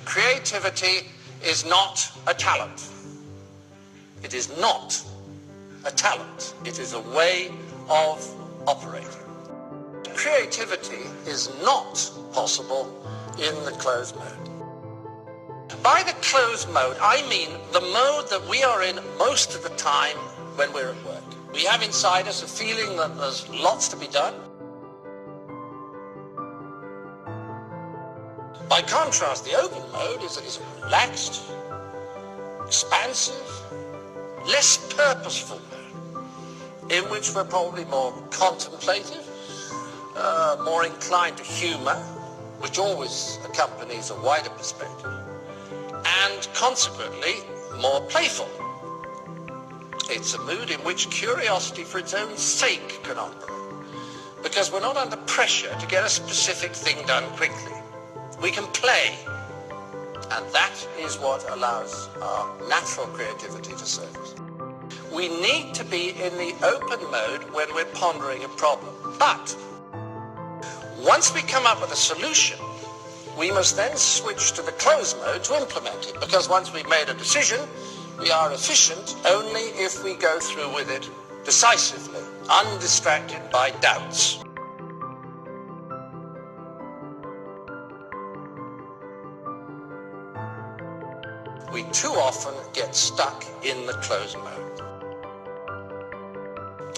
Creativity is not a talent. It is not a talent. It is a way of operating. Creativity is not possible in the closed mode. By the closed mode, I mean the mode that we are in most of the time when we're at work. We have inside us a feeling that there's lots to be done. By contrast, the open mode is a relaxed, expansive, less purposeful mode, in which we're probably more contemplative, more inclined to humor, which always accompanies a wider perspective, and consequently more playful. It's a mood in which curiosity for its own sake can operate, because we're not under pressure to get a specific thing done quickly. We can play, and that is what allows our natural creativity to surface. We need to be in the open mode when we're pondering a problem, but once we come up with a solution, we must then switch to the closed mode to implement it, because once we've made a decision, we are efficient only if we go through with it decisively, undistracted by doubts. We too often get stuck in the closed mode.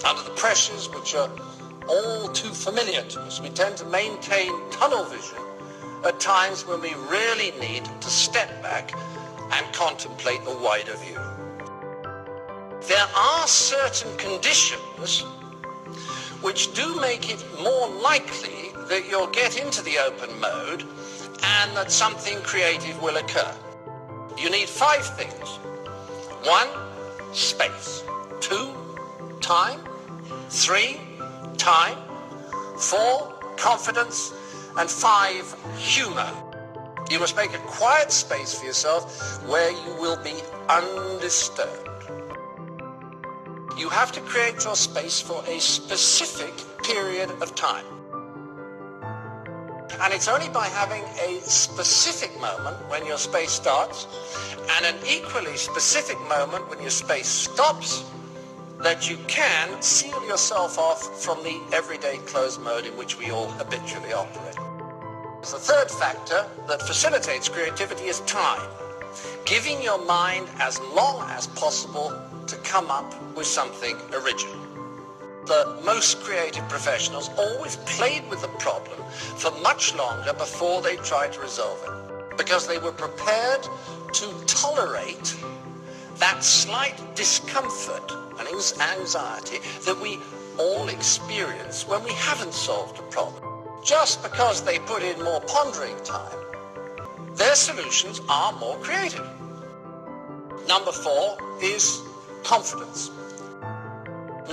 Under the pressures which are all too familiar to us, we tend to maintain tunnel vision at times when we really need to step back and contemplate a wider view. There are certain conditions which do make it more likely that you'll get into the open mode and that something creative will occur. You need 5 things. 1, space. 2, time. 3, time. 4, confidence. And 5, humor. You must make a quiet space for yourself where you will be undisturbed. You have to create your space for a specific period of time. And it's only by having a specific moment when your space starts and an equally specific moment when your space stops that you can seal yourself off from the everyday closed mode in which we all habitually operate. The third factor that facilitates creativity is time. Giving your mind as long as possible to come up with something original. The most creative professionals always played with the problem for much longer before they tried to resolve it, because they were prepared to tolerate that slight discomfort and anxiety that we all experience when we haven't solved a problem. Just because they put in more pondering time, their solutions are more creative. Number 4 is confidence.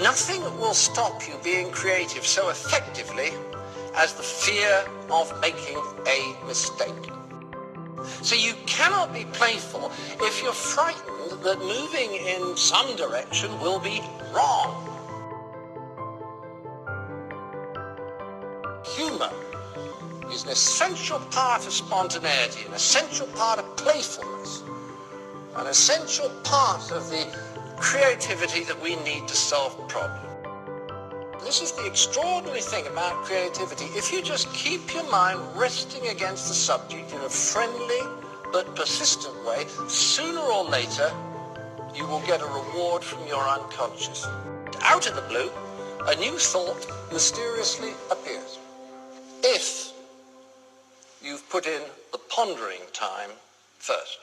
Nothing will stop you being creative so effectively as the fear of making a mistake. So you cannot be playful if you're frightened that moving in some direction will be wrong. Humor is an essential part of spontaneity, an essential part of playfulness, an essential part of the creativity that we need to solve problems. This is the extraordinary thing about creativity. If you just keep your mind resting against the subject in a friendly but persistent way, sooner or later you will get a reward from your unconscious. Out of the blue, a new thought mysteriously appears. If you've put in the pondering time first.